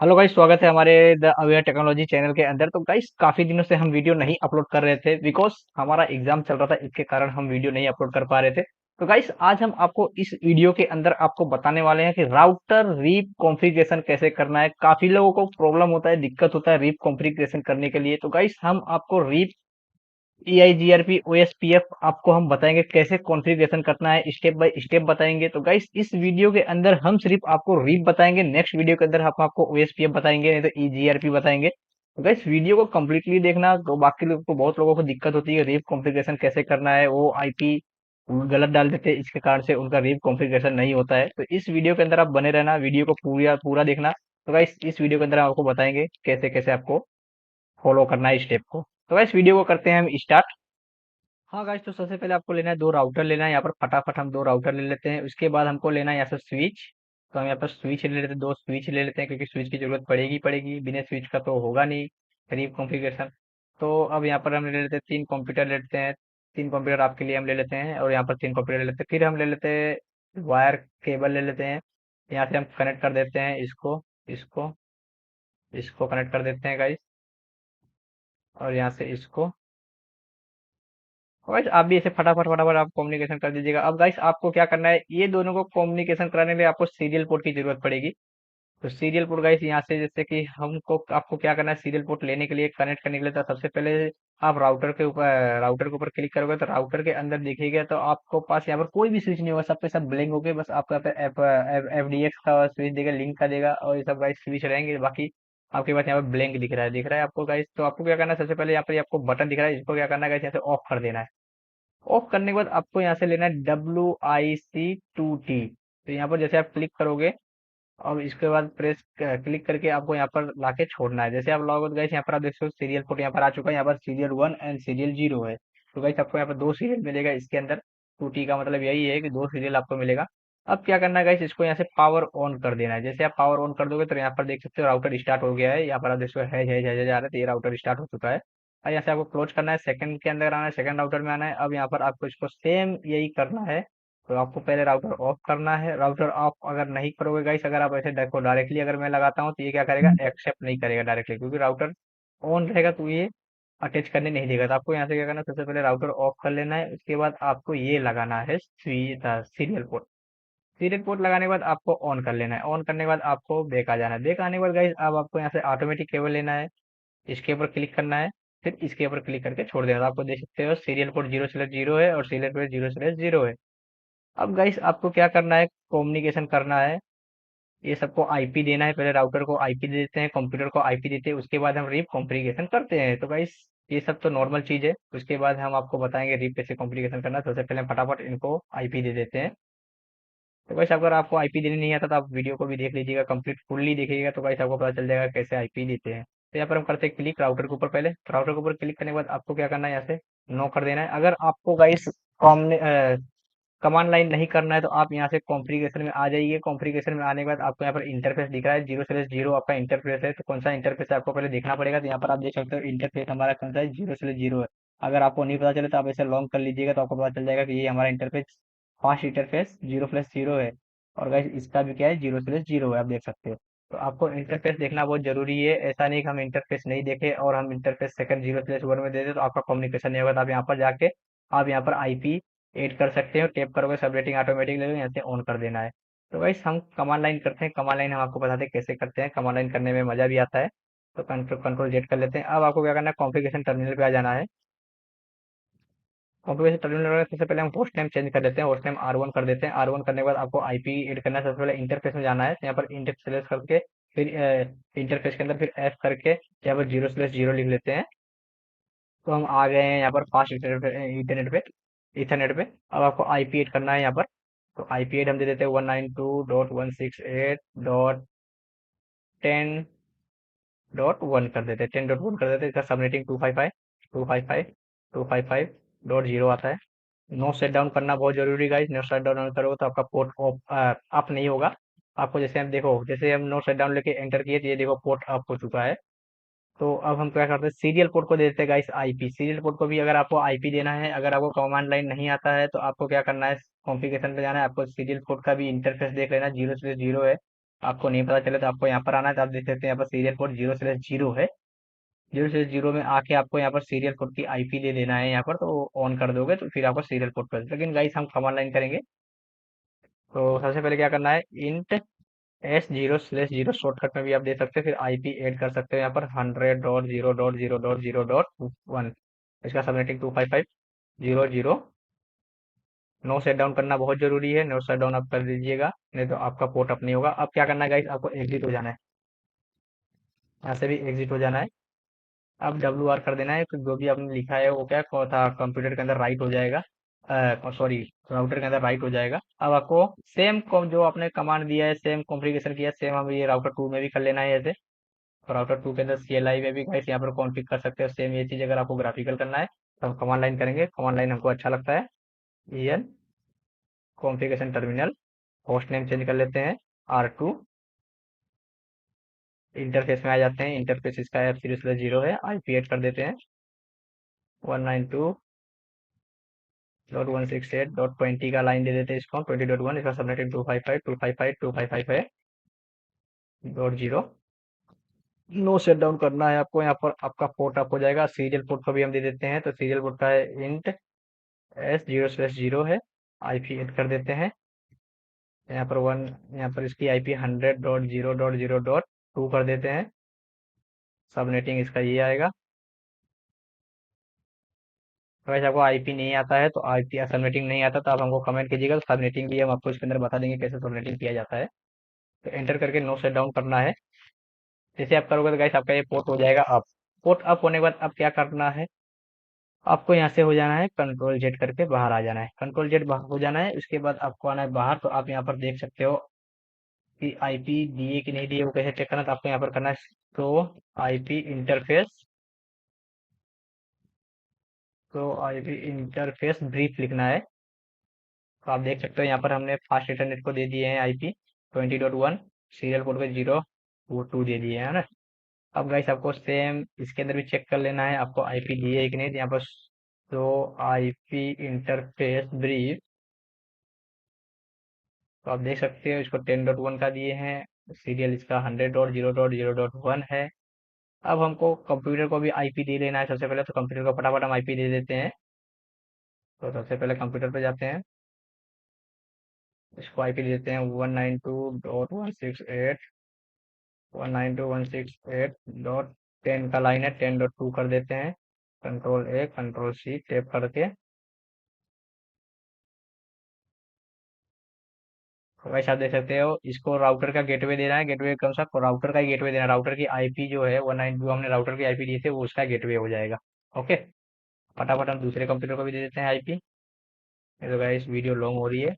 Hello guys, स्वागत है हमारे द अवेयर टेक्नोलॉजी चैनल के अंदर। तो गाइस, काफी दिनों से हम वीडियो नहीं अपलोड कर रहे थे बिकॉज हमारा एग्जाम चल रहा था। इसके कारण हम वीडियो नहीं अपलोड कर पा रहे थे। तो गाइस, आज हम आपको इस वीडियो के अंदर आपको बताने वाले हैं कि राउटर रीप कॉन्फ़िगरेशन कैसे करना है। काफी लोगों को प्रॉब्लम होता है, दिक्कत होता है रीप कॉन्फ़िगरेशन करने के लिए। तो गाइस, हम आपको रीप EIGRP OSPF आपको हम बताएंगे कैसे कॉन्फ़िगरेशन करना है, स्टेप बाय स्टेप बताएंगे। तो गाइस, इस वीडियो के अंदर हम सिर्फ आपको रीप बताएंगे। नेक्स्ट वीडियो के अंदर हम आपको OSPF बताएंगे, नहीं तो EGRP बताएंगे। तो गाइस, वीडियो को कंप्लीटली देखना। तो बाकी लोग को, बहुत लोगों को दिक्कत होती है रीप कॉन्फ़िगरेशन कैसे करना है, वो IP गलत डाल देते हैं, इसके कारण से उनका रीप कॉन्फ़िगरेशन नहीं होता है। तो इस वीडियो के अंदर आप बने रहना, वीडियो को पूरा पूरा देखना। तो गाइस, इस वीडियो के अंदर हम आपको बताएंगे कैसे कैसे आपको फॉलो करना है स्टेप को। तो गाइस, वीडियो को करते हैं हम स्टार्ट। हाँ गाइस, तो सबसे पहले आपको लेना है दो राउटर लेना है। यहाँ पर फटाफट हम दो राउटर ले लेते हैं। उसके बाद हमको लेना है यहाँ से स्विच। तो हम यहाँ पर स्विच ले लेते हैं, दो स्विच ले लेते हैं, क्योंकि स्विच की जरूरत पड़ेगी पड़ेगी, बिना स्विच का तो होगा नहीं करीब कॉन्फ़िगरेशन। तो अब यहाँ पर हम ले लेते हैं तीन कंप्यूटर ले लेते हैं। तीन कंप्यूटर आपके लिए हम ले लेते हैं, और यहाँ पर तीन कंप्यूटर ले लेते हैं। फिर हम ले लेते हैं वायर केबल ले लेते हैं। यहाँ से हम कनेक्ट कर देते हैं इसको, इसको इसको कनेक्ट कर देते हैं गाइस, और यहाँ से इसको। गाइस, आप भी ऐसे फटाफट फटाफट आप कम्युनिकेशन कर दीजिएगा। अब गाइस, आपको क्या करना है, ये दोनों को कम्युनिकेशन कराने के लिए आपको सीरियल पोर्ट की जरूरत पड़ेगी। तो सीरियल पोर्ट गाइस, यहाँ से जैसे कि हमको आपको क्या करना है, सीरियल पोर्ट लेने के लिए, कनेक्ट करने के लिए, तो सबसे पहले आप राउटर के ऊपर क्लिक करोगे तो राउटर के अंदर दिखेगा। तो आपको पास यहाँ पर कोई भी स्विच नहीं होगा, सब पे सब ब्लैंक हो गए। बस आपको यहाँ पे FDX का स्विच देगा, लिंक का देगा, और ये सब गाइस स्विच रहेंगे। बाकी आपके पास यहाँ पर ब्लैंक दिख रहा है आपको गाइस। तो आपको क्या करना है, सबसे पहले यहाँ पर आपको बटन दिख रहा है, इसको क्या करना है गाइस, यहाँ से ऑफ कर देना है। ऑफ करने के बाद आपको यहाँ से लेना है WIC2T। तो यहाँ पर जैसे आप क्लिक करोगे, और इसके बाद प्रेस क्लिक करके आपको यहाँ पर लाके छोड़ना है। जैसे आप लॉग आउट गए, यहाँ पर आप देख सकते हो सीरियल पोर्ट यहाँ पर आ चुका है। यहाँ पर सीरियल 1 एंड सीरियल 0 है। तो गाइस, आपको यहाँ पर दो सीरियल मिलेगा इसके अंदर। 2T का मतलब यही है कि दो सीरियल आपको मिलेगा। अब क्या करना है गाइस, इसको यहाँ से पावर ऑन कर देना है। जैसे आप पावर ऑन कर दोगे तो यहाँ पर देख सकते हो राउटर स्टार्ट हो गया है। यहाँ पर आप देख सकते हो है जा रहा है, तो ये राउटर स्टार्ट हो चुका है। और यहाँ से आपको क्लोज करना है, सेकंड के अंदर आना है, सेकंड राउटर में आना है। अब यहाँ पर आपको इसको सेम यही करना है। तो आपको पहले राउटर ऑफ करना है। राउटर ऑफ अगर नहीं करोगे गाइस, अगर आप ऐसे देखो डायरेक्टली अगर मैं लगाता हूँ, तो ये क्या करेगा, एक्सेप्ट नहीं करेगा डायरेक्टली, क्योंकि राउटर ऑन रहेगा तो ये अटैच करने नहीं देगा। तो आपको यहाँ से क्या करना है, सबसे पहले राउटर ऑफ कर लेना है। उसके बाद आपको ये लगाना है सीरियल पोर्ट। सीरियल पोर्ट लगाने के बाद आपको ऑन कर लेना है। ऑन करने के बाद आपको बैक आ जाना है। बैक आने के बाद गाइस, अब आपको यहाँ से ऑटोमेटिक केबल लेना है, इसके ऊपर क्लिक करना है, फिर इसके ऊपर क्लिक करके छोड़ देना। तो आपको देख सकते हो सीरियल पोर्ट 0/0 है, और सीरियल पोर्ट 0/0 है। अब गाइस, आपको क्या करना है, कम्युनिकेशन करना है। ये सबको आईपी देना है। पहले राउटर को आईपी दे देते हैं, कंप्यूटर को आईपी देते हैं, उसके बाद हम रीप कॉन्फ़िगरेशन करते हैं। तो गाइस, ये सब तो नॉर्मल चीज है। उसके बाद हम आपको बताएंगे रीप कैसे कॉन्फ़िगरेशन करना है। सबसे पहले हम फटाफट इनको आईपी दे देते हैं। तो गाइस, अगर आपको आईपी देने नहीं आता तो आप वीडियो को भी देख लीजिएगा, कंप्लीट फुल्ली देखिएगा, तो गाइस आपको पता चल जाएगा कैसे आईपी देते हैं। तो यहाँ पर हम करते हैं क्लिक राउटर के ऊपर। पहले तो राउटर के ऊपर क्लिक करने के बाद आपको क्या करना है, यहाँ से नो कर देना है। अगर आपको गाइस कमांड लाइन नहीं करना है, तो आप यहाँ से कॉन्फ़िगरेशन में आ जाइए। कॉन्फ़िगरेशन में आने के बाद आपको यहाँ पर इंटरफेस दिख रहा है, 0/0 आपका इंटरफेस है। तो कौन सा इंटरफेस है आपको पहले देखना पड़ेगा। तो यहाँ पर आप देख सकते हो इंटरफेस हमारा कौन सा है, 0/0 है। अगर आपको नहीं पता चले तो आप ऐसे लॉन्ग कर लीजिएगा, तो आपको पता चल जाएगा कि ये हमारा इंटरफेस फास्ट इंटरफेस 0/0 है। और गाइस, इसका भी क्या है, 0/0 है, आप देख सकते हो। तो आपको इंटरफेस देखना बहुत जरूरी है। ऐसा नहीं कि हम इंटरफेस नहीं देखे और हम इंटरफेस सेकंड 0/1 में दे दे, तो आपका कम्युनिकेशन नहीं होगा। तो आप यहाँ पर जाके आप यहाँ पर आईपी ऐड कर सकते हो। टैप करोगे, सब रेटिंग ऑटोमेटिक लगेगा, यहाँ से ऑन कर देना है। तो गाइस, हम कमांड लाइन करते हैं। कमांड लाइन हम आपको बताते हैं कैसे करते हैं। कमांड लाइन करने में मजा भी आता है। तो कंट्रोल जेड कर लेते हैं। अब आपको क्या करना है, कॉन्फ़िगरेशन टर्मिनल पे आ जाना है। कॉन्फ़िगरेशन टर्मिनल में सबसे पहले हम होस्ट नेम चेंज कर देते हैं। होस्ट नेम R1 कर देते हैं। R1 करने के बाद आपको आईपी ऐड करना है। सबसे पहले इंटरफेस में जाना है, यहाँ पर इंटरफेस सेलेक्ट करके फिर इंटरफेस के अंदर फिर F करके यहाँ पर 0/0 लिख लेते हैं। तो हम आ गए हैं यहाँ पर फास्ट इंटरनेट पे। अब आपको आईपी ऐड करना है यहाँ पर। तो आईपी ऐड हम दे देते हैं 192.168.10.1 कर देते हैं। 10.1 कर देते हैं। इसका सब रेटिंग 255 आता है। नो सेट डाउन करना बहुत जरूरी गाइस। नो सेट डाउन करोगे तो आपका पोर्ट अप नहीं होगा। आपको जैसे हम देखो, जैसे हम नो सेट डाउन लेके एंटर किए, तो ये देखो पोर्ट अप हो चुका है। तो अब हम क्या करते हैं, सीरियल पोर्ट को दे देते हैं गाइस आईपी। सीरियल पोर्ट को भी अगर आपको आईपी देना है, अगर आपको कमांड लाइन नहीं आता है, तो आपको क्या करना है, कॉन्फ़िगरेशन पे जाना है। आपको सीरियल पोर्ट का भी इंटरफेस देख लेना, 0/0 है। आपको नहीं पता चले तो आपको यहाँ पर आना है, तो आप देख सकते हैं यहाँ पर सीरियल पोर्ट 0/0 है। 0/0 में आके आपको यहाँ पर सीरियल पोर्ट की आईपी दे देना है यहाँ पर, तो ऑन कर दोगे तो फिर आपको सीरियल पोर्ट पर, लेकिन गाइस हम कमांड लाइन करेंगे। तो सबसे पहले क्या करना है, इंट S0/0 शॉर्टकट में भी आप दे सकते हो, फिर आईपी ऐड कर सकते हो यहाँ पर 100.0.0.0.1। इसका सबनेटिंग 255.0.0। नो सेट डाउन करना बहुत जरूरी है, नो सेट डाउन आप कर दीजिएगा, नहीं तो आपका पोर्ट अप नहीं होगा। अब क्या करना है गाइस, आपको एग्जिट हो जाना है, यहाँ से भी एग्जिट हो जाना है। अब WR कर देना है, तो जो भी आपने लिखा है वो क्या कौन था, कंप्यूटर के अंदर राइट हो जाएगा, सॉरी राउटर के अंदर राइट हो जाएगा। अब आपको सेम जो आपने कमांड दिया है, सेम कॉन्फ़िगरेशन किया है, सेम हम ये राउटर 2 में भी कर लेना है ऐसे। तो राउटर 2 के अंदर CLI में भी गाइस यहाँ पर कॉन्फ़िग कर सकते हो सेम ये चीज़, अगर आपको ग्राफिकल करना है तो हम कमांड लाइन करेंगे, कमांड लाइन हमको अच्छा लगता है। EN configuration terminal, host name change कर लेते हैं R2। इंटरफेस में आ जाते हैं, इंटरफेस इसका F0/0 है, आईपी ऐड कर देते हैं 192.168.20 का लाइन दे देते हैं इसको हम 20.1। इसका सबनेटेड 255.255.255 है .0। नो शट डाउन करना है आपको, यहाँ पर आपका पोर्ट अप हो जाएगा। सीरियल पोर्ट को भी हम दे देते हैं, तो सीरियल पोर्ट का है इंट S0/0 है, आईपी ऐड कर देते हैं यहाँ पर वन, यहाँ पर इसकी आईपी 100.0.0.2 कर देते हैं। सबनेटिंग इसका ये आएगा। अगर आपको आईपी नहीं आता है तो आईपी सबनेटिंग नहीं आता तो आप हमको कमेंट कीजिएगा, तो सबनेटिंग भी हम आपको इसके अंदर बता देंगे कैसे सबनेटिंग किया जाता है। तो एंटर करके नो शट डाउन करना है। जैसे आप करोगे तो गाइस आपका ये पोर्ट हो जाएगा अप। पोर्ट अप होने के बाद अब क्या करना है, आपको यहाँ से हो जाना है कंट्रोल Z करके बाहर आ जाना है, कंट्रोल Z बाहर हो जाना है। उसके बाद आपको आना है बाहर, तो आप यहाँ पर देख सकते हो कि आईपी दिए कि नहीं दिए, वो कैसे चेक करना है, तो आपको यहाँ पर करना है तो आईपी इंटरफेस, तो आईपी इंटरफेस ब्रीफ लिखना है। तो आप देख सकते हो यहाँ पर हमने फास्ट इंटरनेट को दे दिए हैं आईपी 20.1, सीरियल पोर्ट पे 0 वो 2 दे दिए हैं ना। अब गाइस आपको सेम इसके अंदर भी चेक कर लेना है, आपको आईपी दिए है कि नहीं, तो यहाँ पर तो आईपी इंटरफेस ब्रीफ, तो आप देख सकते हो इसको 10.1 का दिए हैं, सीरियल इसका 100.0.0.1 है। अब हमको कंप्यूटर को भी आईपी दे लेना है सबसे पहले, तो कंप्यूटर को फटाफट हम आईपी दे देते हैं। तो सबसे पहले कंप्यूटर पे जाते हैं, इसको आईपी दे देते हैं 192.168.192.168.10 का लाइन है, 10.2 कर देते हैं। कंट्रोल C टेप करके, तो वैसे आप देख सकते हो इसको राउटर का गेटवे देना है, गेटवे कौन सा, राउटर का ही गेटवे देना है। राउटर की आईपी जो है 19 जो हमने राउटर की आईपी दी थी वो उसका गेटवे हो जाएगा। ओके, फटाफट हम दूसरे कंप्यूटर को भी दे देते हैं आईपी। ये तो गाइस वीडियो लॉन्ग हो रही है।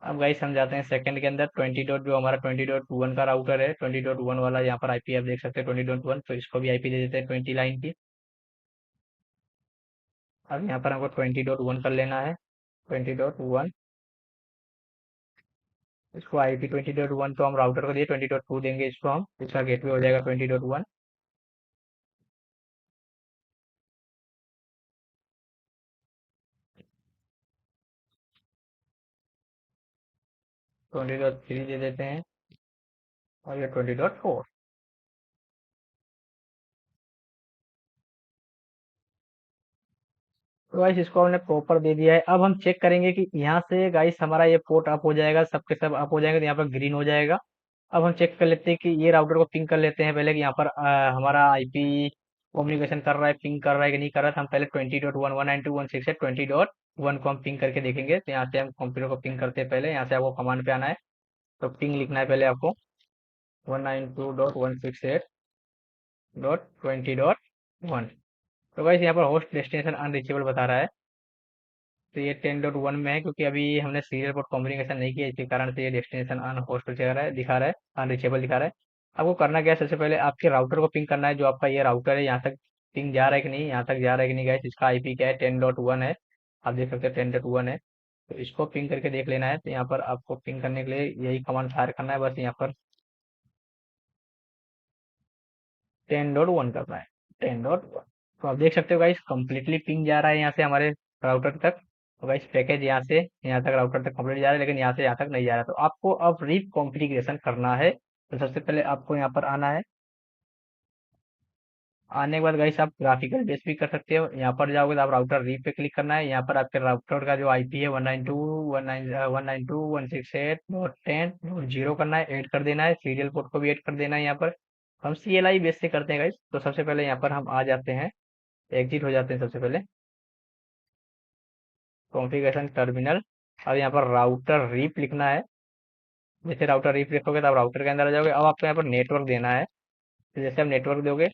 अब गाइस हम जाते हैं सेकंड के अंदर, 20 डॉट जो हमारा 20.1 का राउटर है, 20.1 वाला यहाँ पर आईपी आप देख सकते हैं 20.1, तो इसको भी आईपी दे देते हैं 20 लाइन की। अब यहाँ पर हमको 20.1 कर लेना है, 20.1। इसको आईपी 20.1 तो हम राउटर को दिए, 20.2 देंगे इसको हम, इसका गेटवे हो जाएगा 20.1। 20.3 दे देते हैं, और ये 20.4। तो गाइस इसको हमने प्रॉपर दे दिया है। अब हम चेक करेंगे कि यहाँ से गाइस हमारा ये पोर्ट अप हो जाएगा, सबके सब अप हो जाएंगे, तो यहाँ पर ग्रीन हो जाएगा। अब हम चेक कर लेते हैं कि ये राउटर को पिंग कर लेते हैं पहले, कि यहाँ पर हमारा आईपी कम्युनिकेशन कर रहा है, पिंग कर रहा है कि नहीं कर रहा है। तो हम पहले 20.1 192.168.20.1 को हम पिंग करके देखेंगे। तो यहाँ से हम कंप्यूटर को पिंग करते हैं, पहले यहाँ से आपको कमांड पे आना है, तो पिंग लिखना है पहले आपको 192.168.20.1। तो गाइस यहाँ पर होस्ट डेस्टिनेशन अनरीचेबल बता रहा है, तो ये 10.1 में है, क्योंकि अभी हमने सीरियल पोर्ट कॉम्युनिकेशन नहीं किया, इसी कारण से ये डेस्टिनेशन अन होस्ट दिखा रहा है, अनरीचेबल दिखा रहा है। आपको करना क्या है, सबसे पहले आपके राउटर को पिंग करना है, जो आपका ये राउटर है यहाँ तक पिंग जा रहा है कि नहीं, यहाँ तक जा रहा है कि नहीं गाइस। इसका आईपी क्या है, 10.1 है, आप देख सकते हैं 10.1 है। तो इसको पिंग करके देख लेना है। तो यहाँ पर आपको पिंग करने के लिए यही कमांड फायर करना है बस, यहाँ पर 10.1 करना है, 10.1। तो आप देख सकते हो गाइस कंप्लीटली पिंग जा रहा है यहाँ से हमारे राउटर तक। तो गाइस पैकेज यहाँ से यहाँ तक राउटर तक कंप्लीट जा रहा है, लेकिन यहाँ से यहाँ तक नहीं जा रहा। तो आपको अब रिकॉन्फ़िगरेशन करना है। तो सबसे पहले आपको यहाँ पर आना है। आने के बाद गाइस आप ग्राफिकल बेस भी कर सकते हो। यहाँ पर जाओगे तो आप राउटर री पे क्लिक करना है। यहाँ पर आपके राउटर का जो आईपी है 192.168.10.0 करना है, ऐड कर देना है। सीरियल पोर्ट को भी ऐड कर देना है। यहाँ पर हम CLI बेस से करते हैं गाइस। तो सबसे पहले यहाँ पर हम आ जाते हैं, एग्जिट हो जाते हैं सबसे पहले कॉन्फ़िगरेशन टर्मिनल। अब यहाँ पर राउटर रीप लिखना है। जैसे राउटर रीप लिखोगे तो आप राउटर के अंदर आ जाओगे। अब आपको यहाँ पर नेटवर्क देना है। तो जैसे आप नेटवर्क दोगे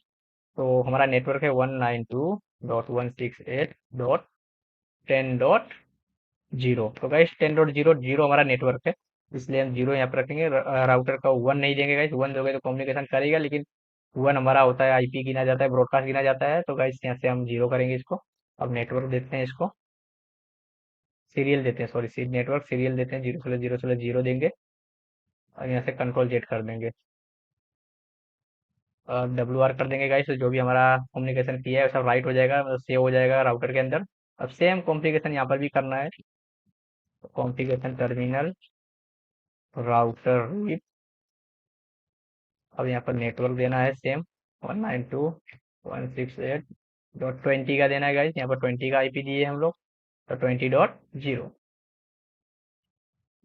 तो हमारा नेटवर्क है 192.168.10.0। तो गाइस 10.0 हमारा नेटवर्क है, इसलिए हम जीरो यहाँ पर रखेंगे। राउटर का 1 नहीं देंगे गाइस। 1 दोगे तो कम्युनिकेशन करेगा, लेकिन 1 हमारा होता है आईपी गिना जाता है, ब्रॉडकास्ट गिना जाता है। तो गाइस यहाँ से हम जीरो करेंगे इसको। अब नेटवर्क देते हैं इसको, सीरियल देते हैं, सॉरी नेटवर्क सीरियल देते हैं, 0/0/0 देंगे। और यहाँ से कंट्रोल जेड कर देंगे, WR कर देंगे गाइस। तो जो भी हमारा कम्युनिकेशन किया है सब राइट हो जाएगा, मतलब सेव हो जाएगा राउटर के अंदर। अब सेम कॉन्फ़िगरेशन यहाँ पर भी करना है। कॉन्फ़िगरेशन टर्मिनल, राउटर, अब यहाँ पर नेटवर्क देना है सेम 192.168.20 का देना है गाइस। यहाँ पर 20 का आईपी दिए हम लोग, तो 20.0।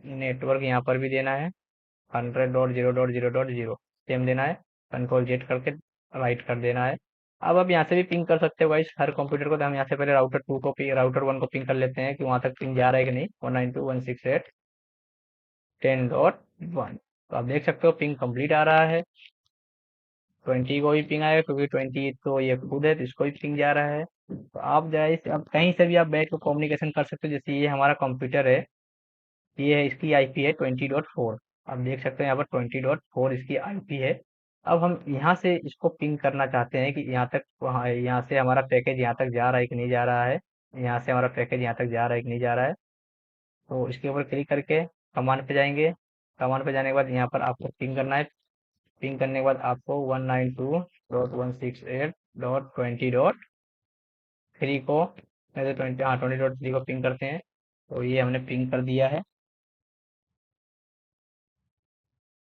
नेटवर्क यहाँ पर भी देना है 100.0.0.0 सेम देना है। कंट्रोल जेड करके राइट कर देना है। अब आप यहाँ से भी पिंग कर सकते हो गाइस हर कंप्यूटर को। तो हम यहाँ से पहले राउटर 1 को पिंग कर लेते हैं कि वहां तक पिंग जा रहा है कि नहीं, 192.168.10.1। तो आप देख सकते हो पिंग कंप्लीट आ रहा है। 20 को भी पिंग आएगा, क्योंकि 20 तो ये खुद है, तो इसको भी पिंग जा रहा है। तो आप जाए अब कहीं से भी आप बैठ के कम्युनिकेशन कर सकते हो। जैसे ये हमारा कंप्यूटर है, ये है, इसकी आईपी है 20.4। आप देख सकते हैं यहाँ पर 20.4 इसकी आईपी है। अब हम यहाँ से इसको पिंग करना चाहते हैं कि यहाँ तक, वहाँ यहाँ से हमारा पैकेज यहाँ तक जा रहा है कि नहीं जा रहा है। यहाँ से हमारा पैकेज यहाँ तक जा रहा है कि नहीं जा रहा है। तो इसके ऊपर क्लिक करके कमांड पे जाएंगे। कमांड पे जाने के बाद यहाँ पर आपको पिंग करना है। पिंग करने के बाद आपको 192.168.20.3 को, नहीं तो 20.3 को पिंग करते हैं। तो ये हमने पिंग कर दिया है।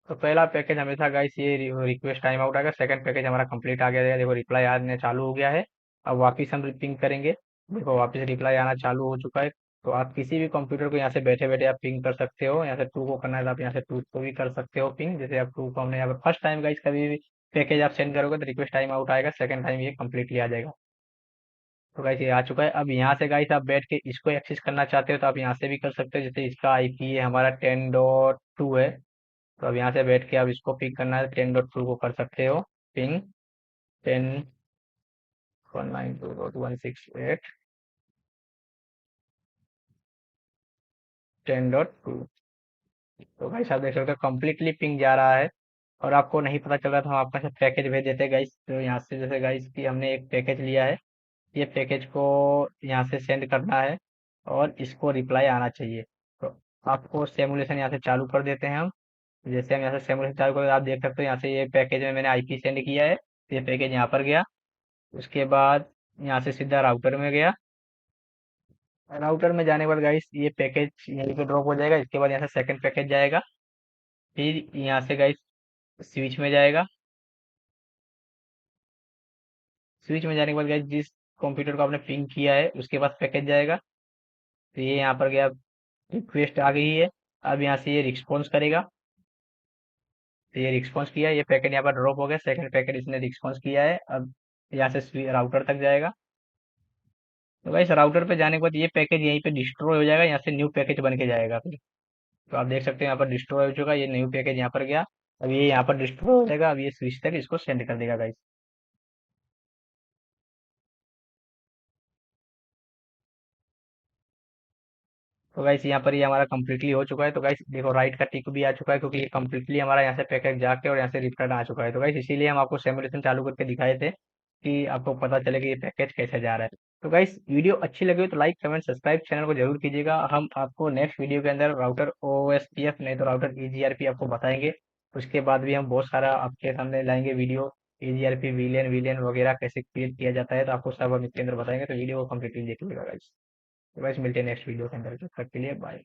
तो पहला पैकेज हमेशा गाइस ये रिक्वेस्ट टाइम आउट आएगा। सेकंड पैकेज हमारा कंप्लीट आ गया है, देखो रिप्लाई आने चालू हो गया है। अब वापिस हम पिंग करेंगे, देखो वापिस रिप्लाई आना चालू हो चुका है। तो आप किसी भी कंप्यूटर को यहाँ से बैठे बैठे आप पिंग कर सकते हो। यहाँ से 2 को करना है तो आप यहाँ से 2 को भी कर सकते हो पिंग। जैसे आप 2 को हमने यहाँ पर फर्स्ट टाइम गाइस कभी भी पैकेज आप सेंड करोगे तो रिक्वेस्ट टाइम आउट आएगा, सेकंड टाइम ये कंप्लीटली आ जाएगा। तो गाइस ये आ चुका है। अब यहाँ से गाइस आप बैठ के इसको एक्सेस करना चाहते हो तो आप यहाँ से भी कर सकते हो। जैसे इसका आईपी है हमारा 10.2 है, तो अब यहाँ से बैठ के आप इसको पिक करना है, 10.2 को कर सकते हो पिंग। 10.192.168.10.2। तो गाइस आप देख सकते हो कम्प्लीटली पिंग जा रहा है। और आपको नहीं पता चल रहा तो हम आपका से पैकेज भेज देते हैं गाइस। तो यहाँ से जैसे गाइस कि हमने एक पैकेज लिया है, ये पैकेज को यहाँ से सेंड करना है और इसको रिप्लाई आना चाहिए। तो आपको सेमुलेशन यहाँ से चालू कर देते हैं हम। जैसे हम यहाँ से सेमुलेशन चालू करें, आप देख सकते हो यहाँ से ये पैकेज में मैंने आईपी सेंड किया है, ये पैकेज यहाँ पर गया। उसके बाद यहाँ से सीधा राउटर में गया। राउटर में जाने के बाद गाइस ये पैकेज यहीं पे ड्रॉप हो जाएगा। इसके बाद यहाँ से सेकंड पैकेज जाएगा, फिर यहाँ से गाइस स्विच में जाएगा। स्विच में जाने के बाद गाइस जिस कंप्यूटर को आपने पिंग किया है उसके पास पैकेज जाएगा। तो ये यहाँ पर गया, रिक्वेस्ट आ गई है। अब यहाँ से ये रिस्पॉन्स करेगा। तो ये रिस्पॉन्स किया, ये पैकेट यहाँ पर ड्रॉप हो गया, सेकंड पैकेट इसने रिस्पॉन्स किया है। अब यहाँ से राउटर तक जाएगा। तो गाइस राउटर पे जाने के बाद ये पैकेज यहीं पे डिस्ट्रॉय हो जाएगा, यहाँ से न्यू पैकेज बन के जाएगा फिर। तो आप देख सकते हैं यहाँ पर डिस्ट्रॉय हो चुका है, ये न्यू पैकेज यहाँ पर गया। अब ये यहाँ पर डिस्ट्रॉय हो जाएगा। अब ये स्विच तक इसको सेंड कर देगा गाइस। तो गाइस यहाँ पर ये हमारा कंप्लीटली हो चुका है। तो गाइस देखो राइट का टिक भी आ चुका है, क्योंकि ये कंप्लीटली हमारा यहाँ से पैकेज जाके और यहाँ से रिटर्न आ चुका है। तो गाइस इसीलिए हम आपको सिमुलेशन चालू करके दिखाए थे कि आपको पता चले कि ये पैकेज कैसे जा रहा है। तो गाइस वीडियो अच्छी लगी हो तो लाइक कमेंट सब्सक्राइब चैनल को जरूर कीजिएगा। हम आपको नेक्स्ट वीडियो के अंदर राउटर OSPF नहीं तो राउटर EGRP आपको बताएंगे। उसके बाद भी हम बहुत सारा आपके सामने लाएंगे वीडियो एजीआरपी विलियन विलियन वगैरह कैसे क्रिएट किया जाता है, तो आपको सब हम इसके अंदर बताएंगे, तो वीडियो को कंप्लीटली देखिएगा गाइस। तो गाइस मिलते हैं नेक्स्ट वीडियो के अंदर, तब तक के लिए बाय।